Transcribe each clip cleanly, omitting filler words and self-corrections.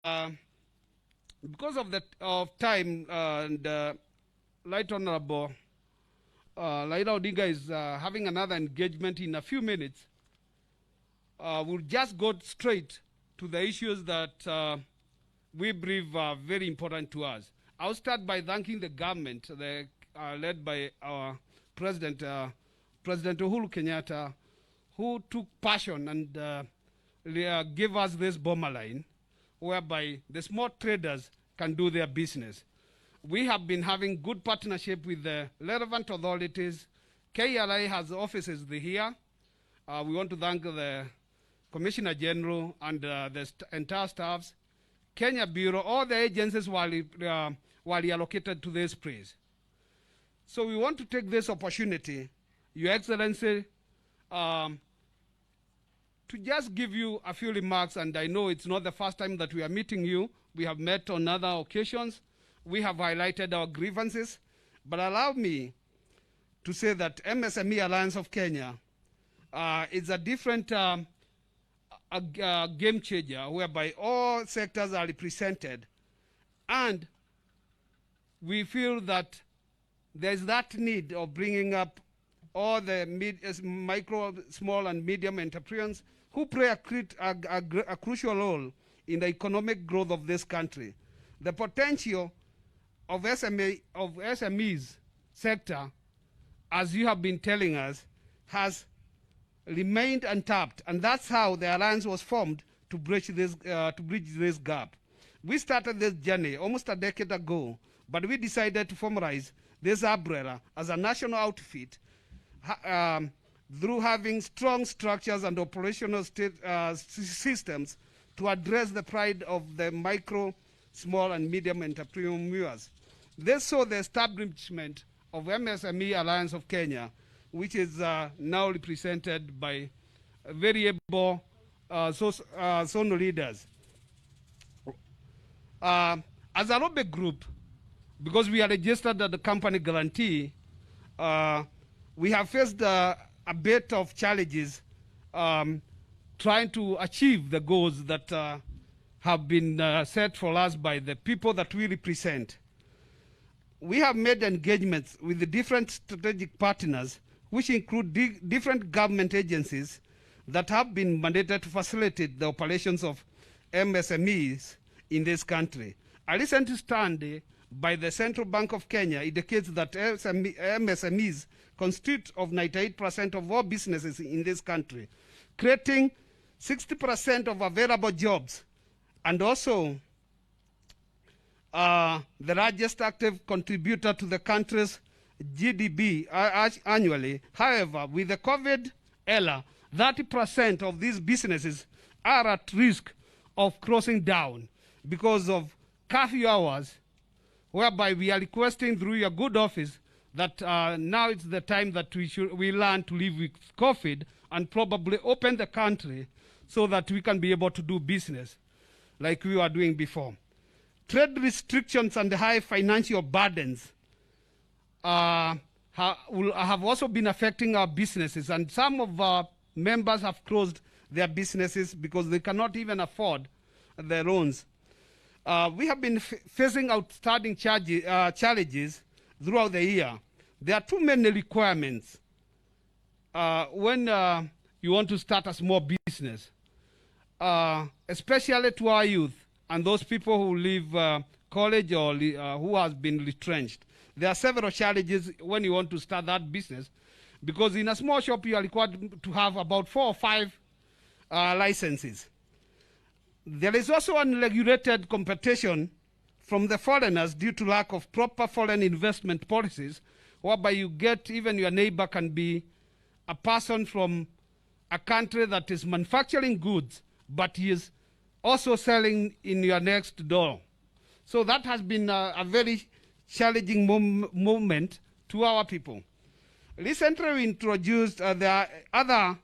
Because of time and Light Honorable Raila Odinga is having another engagement in a few minutes, we'll just go straight to the issues that we believe are very important to us. I'll start by thanking the government, led by our President, President Uhuru Kenyatta, who took passion and gave us this bomber line, whereby the small traders can do their business. We have been having good partnership with the relevant authorities. KRI has offices here. We want to thank the Commissioner General and the entire staffs. Kenya Bureau, all the agencies were allocated to this place. So we want to take this opportunity, Your Excellency, to just give you a few remarks, and I know it's not the first time that we are meeting you. We have met on other occasions. We have highlighted our grievances, but allow me to say that MSME Alliance of Kenya is a different game changer, whereby all sectors are represented, and we feel that there's that need of bringing up all the micro, small, and medium entrepreneurs who play a crucial role in the economic growth of this country. The potential of SMEs sector, as you have been telling us, has remained untapped, and that's how the alliance was formed to bridge this gap. We started this journey almost a decade ago, but we decided to formalize this umbrella as a national outfit through having strong structures and operational systems to address the pride of the micro, small, and medium entrepreneurs. This saw the establishment of MSME Alliance of Kenya, which is now represented by very able zone leaders. As a lobby group, because we are registered at the company guarantee, we have faced a bit of challenges trying to achieve the goals that have been set for us by the people that we represent. We have made engagements with the different strategic partners, which include different government agencies that have been mandated to facilitate the operations of MSMEs in this country. A recent study by the Central Bank of Kenya indicates that MSMEs constitute of 98% of all businesses in this country, creating 60% of available jobs, and also the largest active contributor to the country's GDP annually. However, with the COVID era, 30% of these businesses are at risk of closing down because of curfew hours, whereby we are requesting through your good office that now it's the time that we learn to live with COVID and probably open the country so that we can be able to do business like we were doing before. Trade restrictions and high financial burdens have also been affecting our businesses, and some of our members have closed their businesses because they cannot even afford their loans. We have been facing outstanding challenges throughout the year. There are too many requirements when you want to start a small business, especially to our youth and those people who leave college or who has been retrenched. There are several challenges when you want to start that business, because in a small shop you are required to have about 4 or 5 licenses. There is also unregulated competition from the foreigners due to lack of proper foreign investment policies, whereby you get, even your neighbor can be a person from a country that is manufacturing goods, but he is also selling in your next door. So that has been a very challenging moment to our people. Recently we introduced the other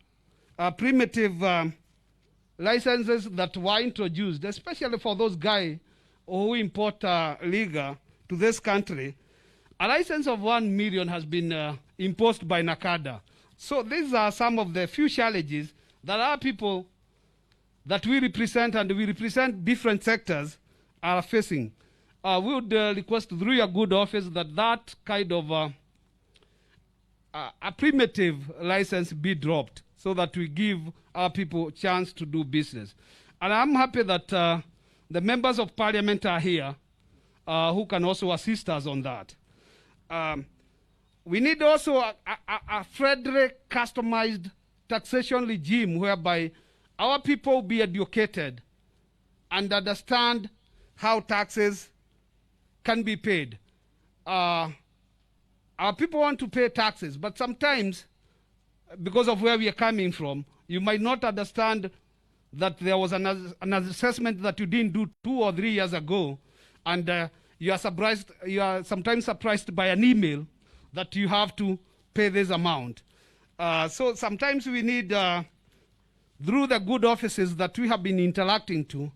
primitive licenses that were introduced, especially for those guys who import liquor to this country. A license of 1 million has been imposed by NACADA. So these are some of the few challenges that our people that we represent, and we represent different sectors, are facing. We would request through your good office that kind of a primitive license be dropped so that we give our people a chance to do business. And I'm happy that the members of parliament are here who can also assist us on that. We need also a federally customized taxation regime whereby our people will be educated and understand how taxes can be paid. Our people want to pay taxes, but sometimes, because of where we are coming from, you might not understand that there was an assessment that you didn't do 2 or 3 years ago, and you are sometimes surprised by an email that you have to pay this amount. So sometimes we need, through the good offices that we have been interacting to,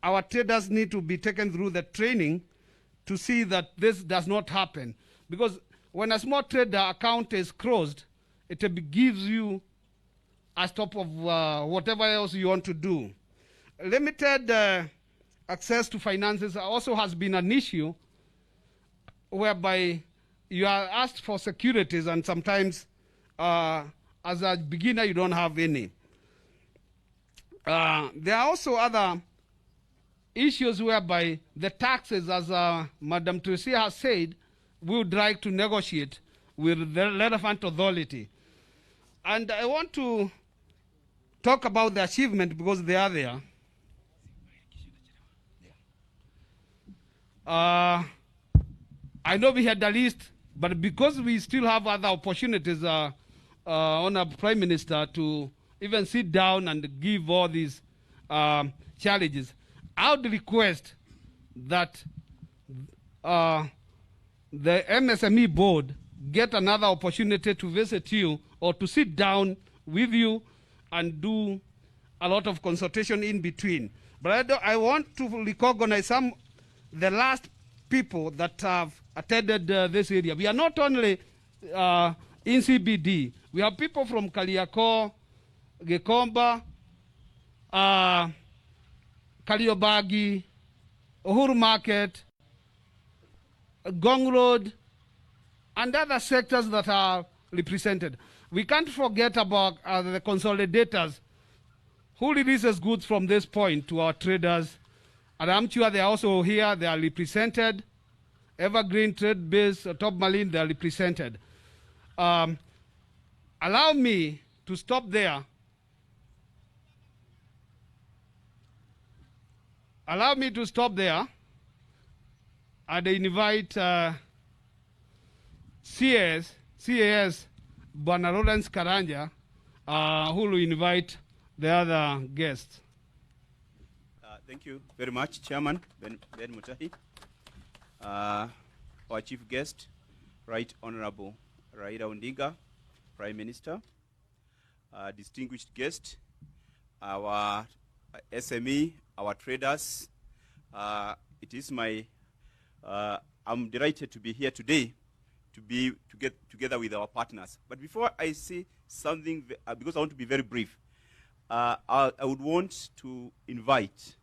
our traders need to be taken through the training to see that this does not happen. Because when a small trader account is closed, it gives you a stop of whatever else you want to do. Limited access to finances also has been an issue whereby you are asked for securities, and sometimes as a beginner you don't have any. There are also other issues whereby the taxes, as Madam Tracy has said, we would like to negotiate with the relevant authority. And I want to talk about the achievement because they are there. I know we had the list, but because we still have other opportunities, Honorable Prime Minister, to even sit down and give all these challenges, I would request that the MSME board get another opportunity to visit you or to sit down with you and do a lot of consultation in between. But I want to recognize the last people that have attended this area. We are not only in CBD. We have people from Kariakoo, Gikomba, Kariobagi, Uhuru Market, Gong Road, and other sectors that are represented. We can't forget about the consolidators who releases goods from this point to our traders. And I'm sure they are also here, they are represented. Evergreen Trade Base, Top Marine, they are represented. Allow me to stop there. Allow me to stop there and invite CAS, Bwana Lawrence Karanja, who will invite the other guests. Thank you very much, Chairman Ben Mutahi. Our chief guest, Right Honorable Raila Odinga, Prime Minister. Distinguished guest, our SME, our traders. It is I'm delighted to be here today to get together with our partners. But before I say something, because I want to be very brief, I would want to invite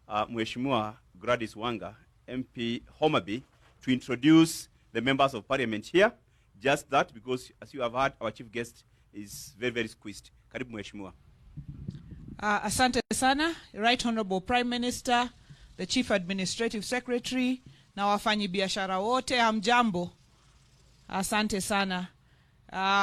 Mheshimiwa Gladys Wanga, MP Homa Bay, to introduce the members of parliament here. Just that, because as you have heard, our chief guest is very, very squeezed. Karibu Mheshimiwa. Asante sana, Right Honorable Prime Minister, the Chief Administrative Secretary, na wafanyi biashara wote, hamjambo. Asante sana.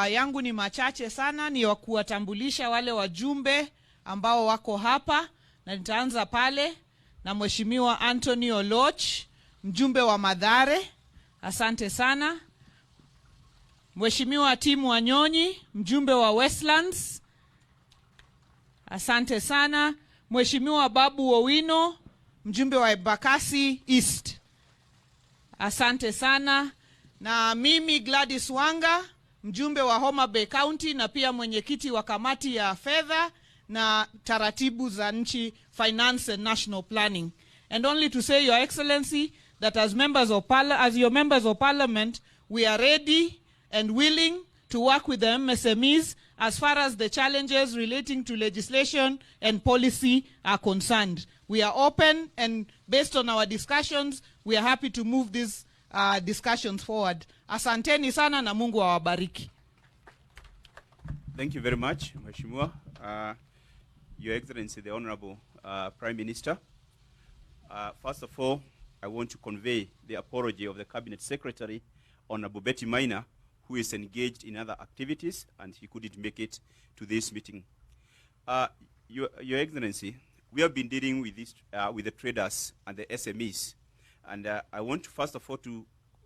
Yangu ni machache sana, ni wakuwatambulisha wale wajumbe ambao wako hapa, na nitaanza pale na Mheshimiwa Anthony Oloch, mjumbe wa Mathare. Asante sana. Mheshimiwa Timu Wanyonyi, mjumbe wa Westlands. Asante sana. Mheshimiwa Babu Owino, mjumbe wa Embakasi East. Asante sana. Na mimi Gladys Wanga, mjumbe wa Homa Bay County na pia mwenyekiti wa kamati ya fedha na taratibu za nchi, Finance and National Planning. And only to say, Your Excellency, that as your members of parliament, we are ready and willing to to work with the MSMEs as far as the challenges relating to legislation and policy are concerned. We are open, and based on our discussions, we are happy to move these discussions forward. Asanteni sana na Mungu awabariki. Thank you very much, Mheshimiwa. Your Excellency, the Honorable Prime Minister. First of all, I want to convey the apology of the Cabinet Secretary, Honorable Betty Minor, who is engaged in other activities, and he couldn't make it to this meeting. Your Excellency, we have been dealing with this, with the traders and the SMEs, and I want to first of all to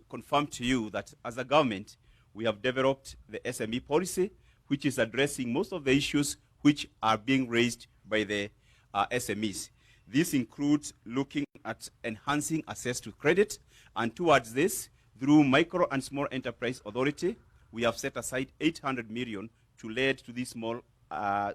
confirm to you that as a government, we have developed the SME policy, which is addressing most of the issues which are being raised by the SMEs. This includes looking at enhancing access to credit, and towards this, through Micro and Small Enterprise Authority, we have set aside 800 million to lead to these small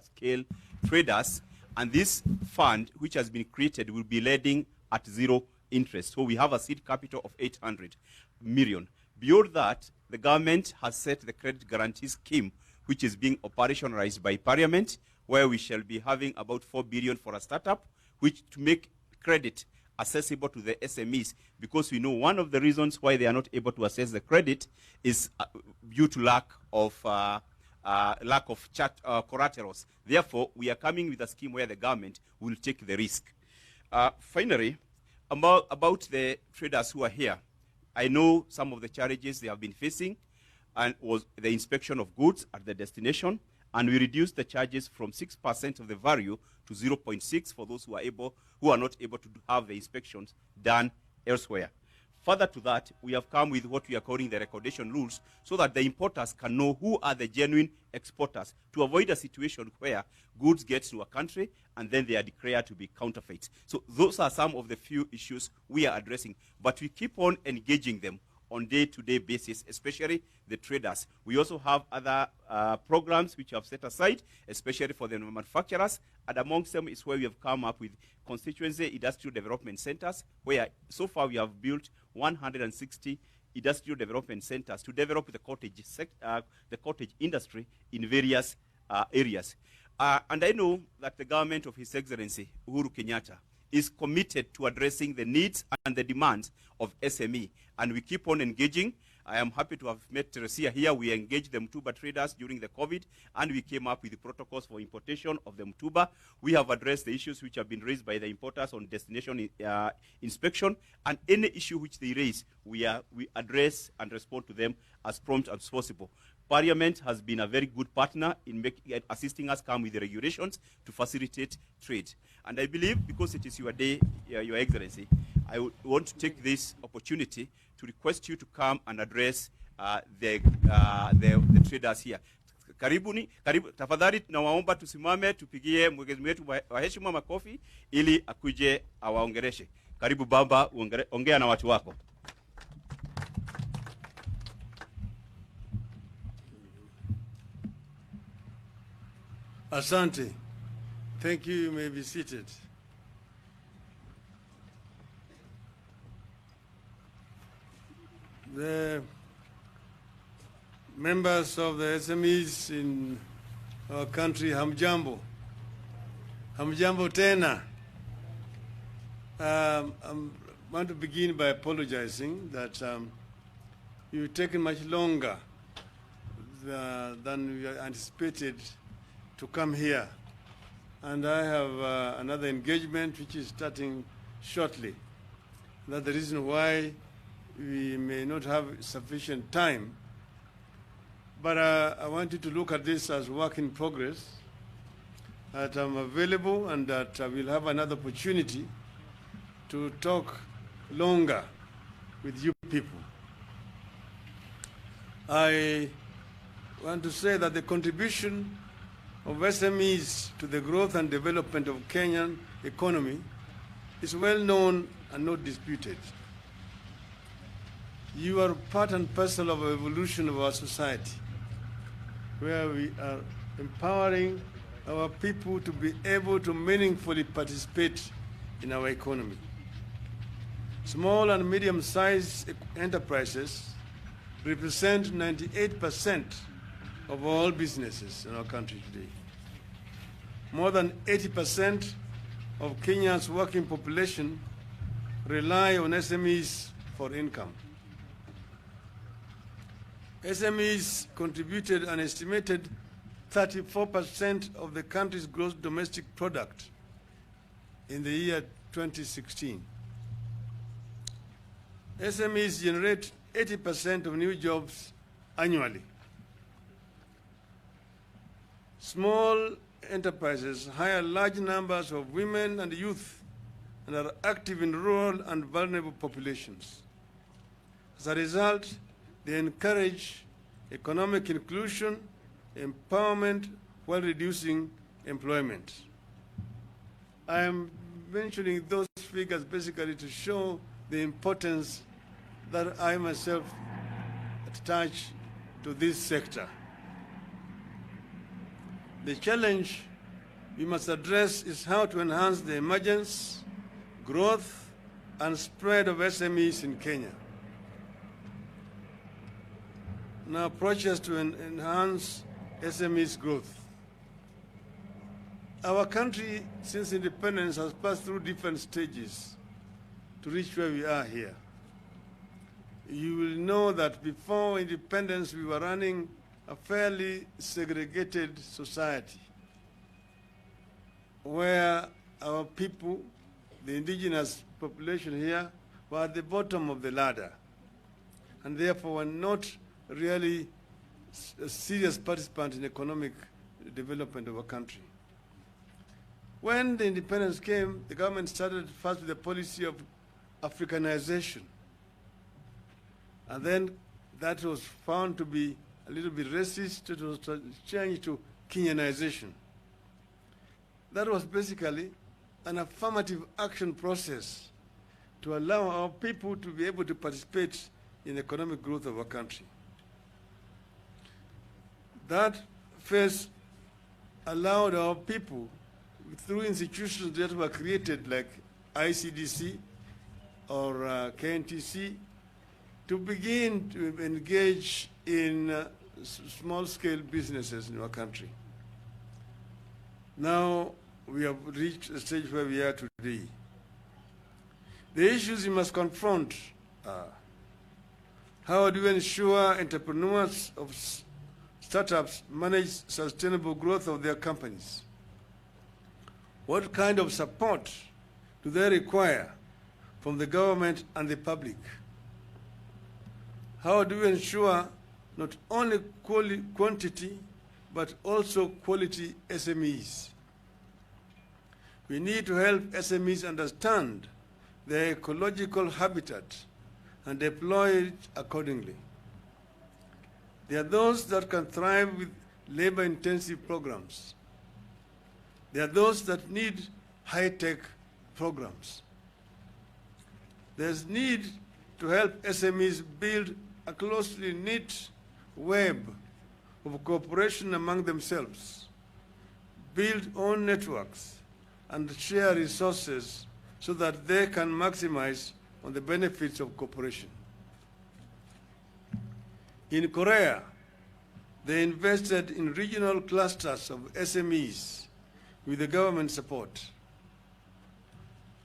scale traders, and this fund, which has been created, will be lending at zero interest. So we have a seed capital of 800 million. Beyond that, the government has set the credit guarantee scheme, which is being operationalized by Parliament, where we shall be having about 4 billion for a startup, which to make credit accessible to the SMEs, because we know one of the reasons why they are not able to access the credit is due to lack of collaterals. Therefore, we are coming with a scheme where the government will take the risk. Finally, about the traders who are here, I know some of the challenges they have been facing, and was the inspection of goods at the destination, and we reduced the charges from 6% of the value to 0.6 for those who are not able to have the inspections done elsewhere. Further to that, we have come with what we are calling the recordation rules, so that the importers can know who are the genuine exporters, to avoid a situation where goods get to a country and then they are declared to be counterfeit. So those are some of the few issues we are addressing, but we keep on engaging them on day-to-day basis, especially the traders. We also have other programs which we have set aside, especially for the manufacturers, and amongst them is where we have come up with constituency industrial development centers, where so far we have built 160 industrial development centers to develop the cottage industry in various areas. And I know that the government of His Excellency Uhuru Kenyatta is committed to addressing the needs and the demands of SME, and we keep on engaging. I am happy to have met Teresia here. We engaged the Mtuba traders during the COVID, and we came up with the protocols for importation of the Mtuba. We have addressed the issues which have been raised by the importers on destination inspection, and any issue which they raise, we address and respond to them as prompt as possible. Parliament has been a very good partner in assisting us come with the regulations to facilitate trade. And I believe, because it is your day, Your Excellency, I want to take this opportunity to request you to come and address the traders here. Karibu, tafadhali tunawaomba tusimame tupigie mgeni wetu wa heshima makofi ili akuje awaongereshe. Karibu baba, ongea na watu wako. Asante. Thank you. You may be seated. The members of the SMEs in our country, hamjambo. Hamjambo tena. I want to begin by apologizing that you've taken much longer than we anticipated to come here. And I have another engagement which is starting shortly. That's the reason why we may not have sufficient time. But I want you to look at this as work in progress, that I'm available and that we'll have another opportunity to talk longer with you people. I want to say that the contribution of SMEs to the growth and development of Kenyan economy is well known and not disputed. You are part and parcel of the evolution of our society, where we are empowering our people to be able to meaningfully participate in our economy. Small and medium-sized enterprises represent 98% of all businesses in our country today. More than 80% of Kenya's working population rely on SMEs for income. SMEs contributed an estimated 34% of the country's gross domestic product in the year 2016. SMEs generate 80% of new jobs annually. Small enterprises hire large numbers of women and youth and are active in rural and vulnerable populations. As a result, they encourage economic inclusion, empowerment, while reducing employment. I am mentioning those figures basically to show the importance that I myself attach to this sector. The challenge we must address is how to enhance the emergence, growth, and spread of SMEs in Kenya. Now, approaches to enhance SMEs growth. Our country, since independence, has passed through different stages to reach where we are here. You will know that before independence, we were running a fairly segregated society where our people, the indigenous population here, were at the bottom of the ladder and therefore were not really a serious participant in economic development of our country. When the independence came, the government started first with the policy of Africanization. And then that was found to be a little bit racist. It was changed to Kenyanization. That was basically an affirmative action process to allow our people to be able to participate in economic growth of our country. That phase allowed our people, through institutions that were created like ICDC or KNTC, to begin to engage in small-scale businesses in our country. Now we have reached a stage where we are today. The issues we must confront are: how do we ensure entrepreneurs of startups manage sustainable growth of their companies? What kind of support do they require from the government and the public? How do we ensure not only quantity, but also quality SMEs? We need to help SMEs understand their ecological habitat and deploy it accordingly. There are those that can thrive with labor-intensive programs. There are those that need high-tech programs. There's need to help SMEs build a closely knit web of cooperation among themselves, build own networks, and share resources so that they can maximize on the benefits of cooperation. In Korea, they invested in regional clusters of SMEs with the government support.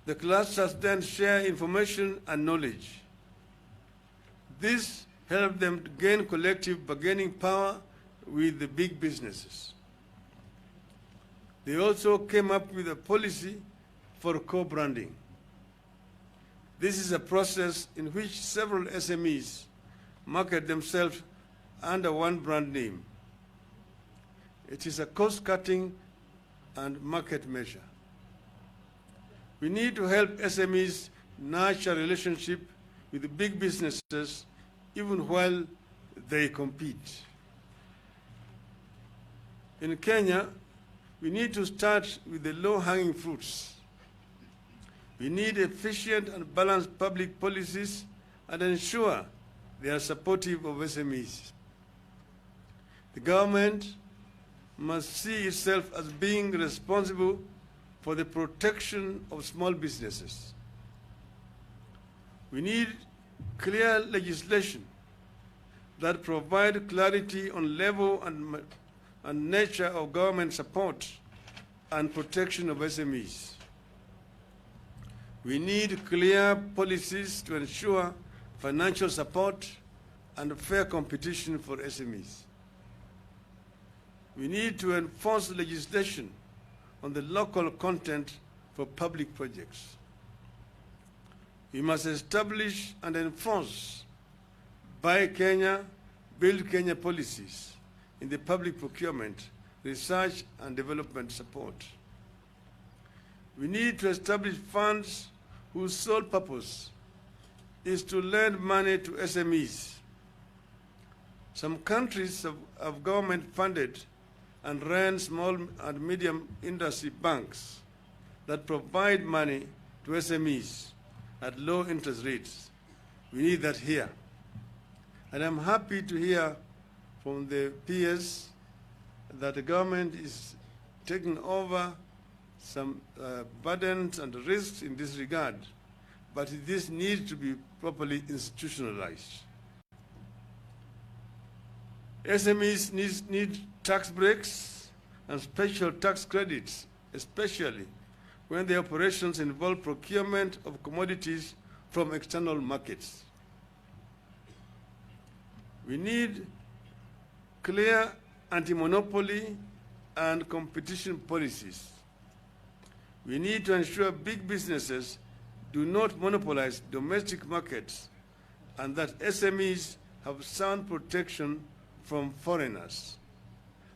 The clusters then share information and knowledge. This helped them to gain collective bargaining power with the big businesses. They also came up with a policy for co-branding. This is a process in which several SMEs market themselves under one brand name. It is a cost-cutting and market measure. We need to help SMEs nurture a relationship with the big businesses even while they compete. In Kenya, we need to start with the low-hanging fruits. We need efficient and balanced public policies and ensure they are supportive of SMEs. The government must see itself as being responsible for the protection of small businesses. We need clear legislation that provide clarity on level and nature of government support and protection of SMEs. We need clear policies to ensure financial support and fair competition for SMEs. We need to enforce legislation on the local content for public projects. We must establish and enforce Buy Kenya, Build Kenya policies in the public procurement, research and development support. We need to establish funds whose sole purpose is to lend money to SMEs. Some countries have government-funded and run small and medium industry banks that provide money to SMEs at low interest rates. We need that here. And I'm happy to hear from the peers that the government is taking over some burdens and risks in this regard, but this needs to be properly institutionalized. SMEs need tax breaks and special tax credits, especially when the operations involve procurement of commodities from external markets. We need clear anti-monopoly and competition policies. We need to ensure big businesses do not monopolize domestic markets and that SMEs have sound protection from foreigners.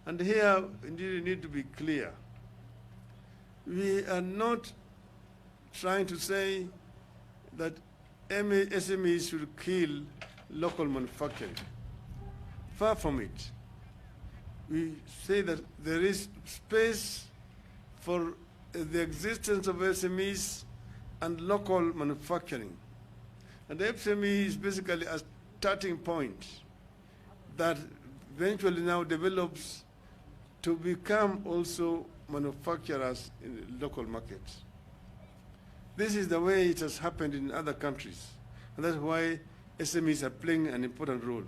And here, indeed, we need to be clear. We are not trying to say that SMEs should kill local manufacturing. Far from it. We say that there is space for the existence of SMEs and local manufacturing. And the SME is basically a starting point that eventually now develops to become also manufacturers in the local markets. This is the way it has happened in other countries, and that's why SMEs are playing an important role.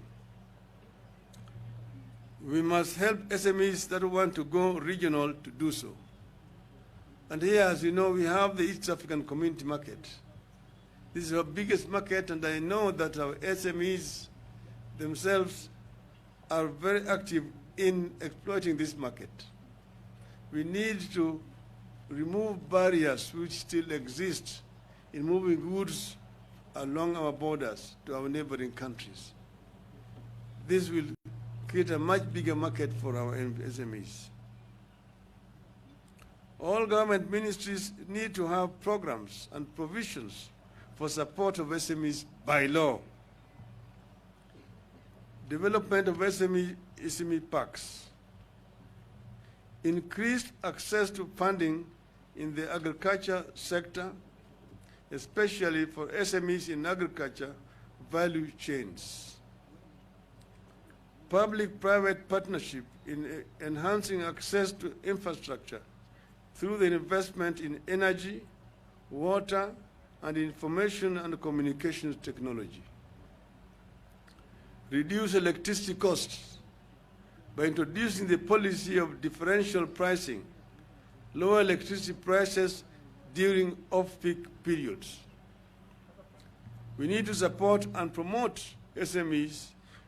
We must help SMEs that want to go regional to do so. And here, as you know, we have the East African Community Market. This is our biggest market, and I know that our SMEs themselves are very active in exploiting this market. We need to remove barriers which still exist in moving goods along our borders to our neighboring countries. This will create a much bigger market for our SMEs. All government ministries need to have programs and provisions for support of SMEs by law. Development of SME parks. Increased access to funding in the agriculture sector, especially for SMEs in agriculture value chains. Public-private partnership in enhancing access to infrastructure through the investment in energy, water, and information and communications technology. Reduce electricity costs by introducing the policy of differential pricing, lower electricity prices during off-peak periods. We need to support and promote SMEs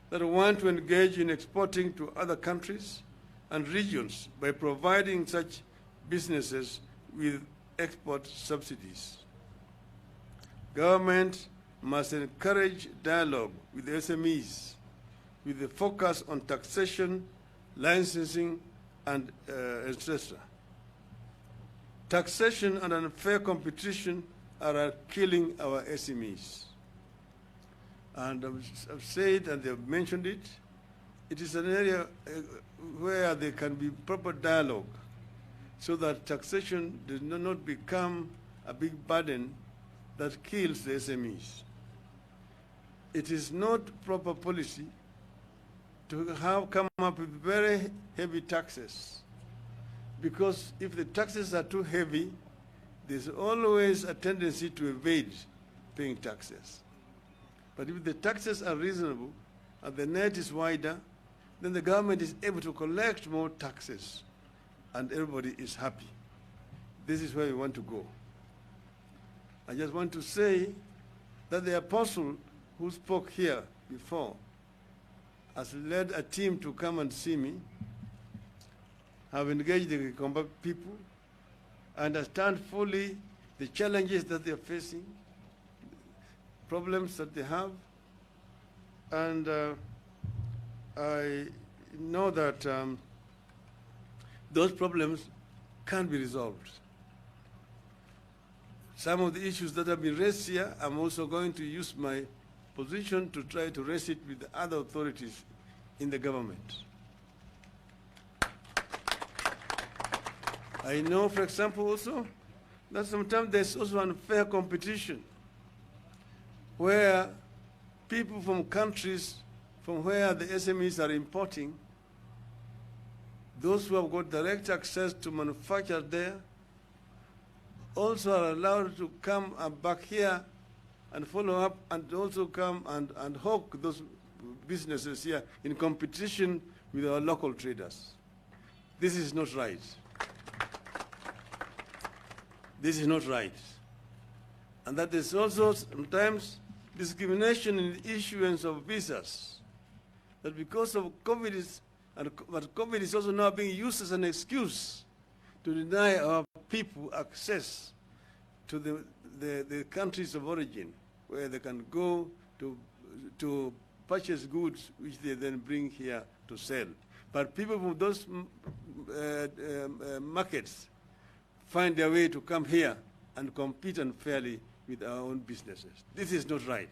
that want to engage in exporting to other countries and regions by providing such businesses with export subsidies. Government must encourage dialogue with SMEs with a focus on taxation, licensing, and etc. Taxation and unfair competition are killing our SMEs. And I've said, and they've mentioned it, it is an area where there can be proper dialogue so that taxation does not become a big burden that kills the SMEs. It is not proper policy to come up with very heavy taxes, because if the taxes are too heavy, there's always a tendency to evade paying taxes. But if the taxes are reasonable and the net is wider, then the government is able to collect more taxes and everybody is happy. This is where we want to go. I just want to say that the apostle who spoke here before has led a team to come and see me, have engaged the Gikomba people, understand fully the challenges that they are facing, problems that they have, and I know that those problems can be resolved. Some of the issues that have been raised here, I'm also going to use my position to try to raise it with the other authorities in the government. I know, for example, also, that sometimes there's also unfair competition where people from countries from where the SMEs are importing, those who have got direct access to manufacture there, also are allowed to come back here and follow up and also come and hawk those businesses here in competition with our local traders. This is not right. This is not right. And that is also sometimes discrimination in the issuance of visas. That because of COVID but COVID is also now being used as an excuse to deny our people access to the countries of origin, where they can go to purchase goods which they then bring here to sell. But people from those markets find their way to come here and compete unfairly with our own businesses. This is not right.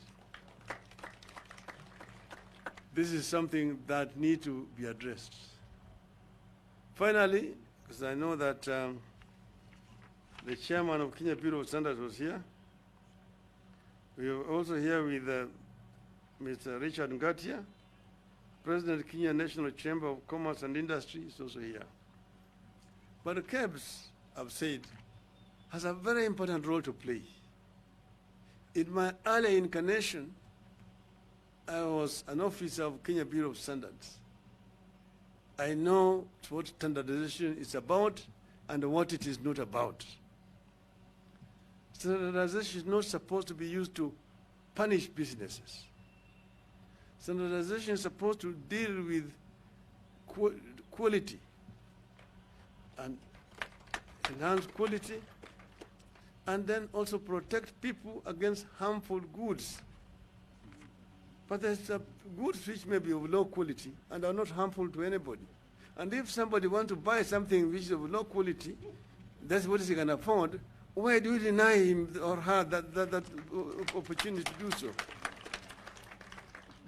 This is something that needs to be addressed. Finally, because I know that the chairman of Kenya Bureau of Standards was here, we are also here with Mr. Richard Ngatia, President of Kenya National Chamber of Commerce and Industry is also here. But the KEBS, I've said, has a very important role to play. In my early incarnation, I was an officer of Kenya Bureau of Standards. I know what standardization is about and what it is not about. Standardization is not supposed to be used to punish businesses. Standardization is supposed to deal with quality and enhance quality, and then also protect people against harmful goods. But there's goods which may be of low quality and are not harmful to anybody. And if somebody wants to buy something which is of low quality, that's what he can afford, why do you deny him or her that opportunity to do so?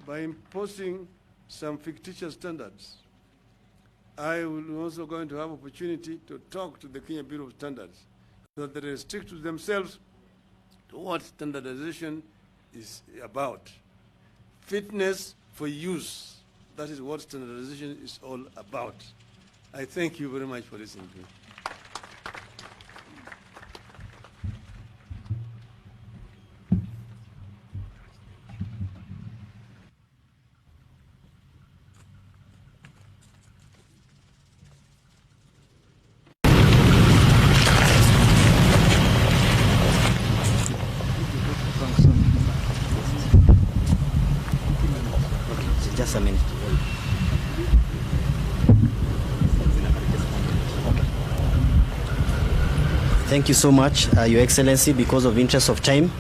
By imposing some fictitious standards. I will also going to have opportunity to talk to the Kenya Bureau of Standards so that they restrict to themselves to what standardization is about. Fitness for use. That is what standardization is all about. I thank you very much for listening to me. Just a minute. Thank you so much, Your Excellency. Because of interest of time,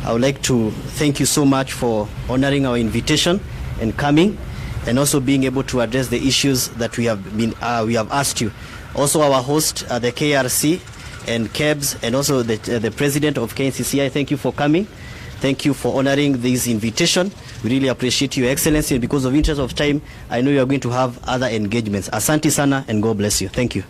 I would like to thank you so much for honoring our invitation and coming, and also being able to address the issues that we have asked you. Also, our host, the KRC and KEBS, and also the President of KNCCI, thank you for coming. Thank you for honoring this invitation. We really appreciate Your Excellency, and because of interest of time, I know you are going to have other engagements. Asante sana, and God bless you. Thank you.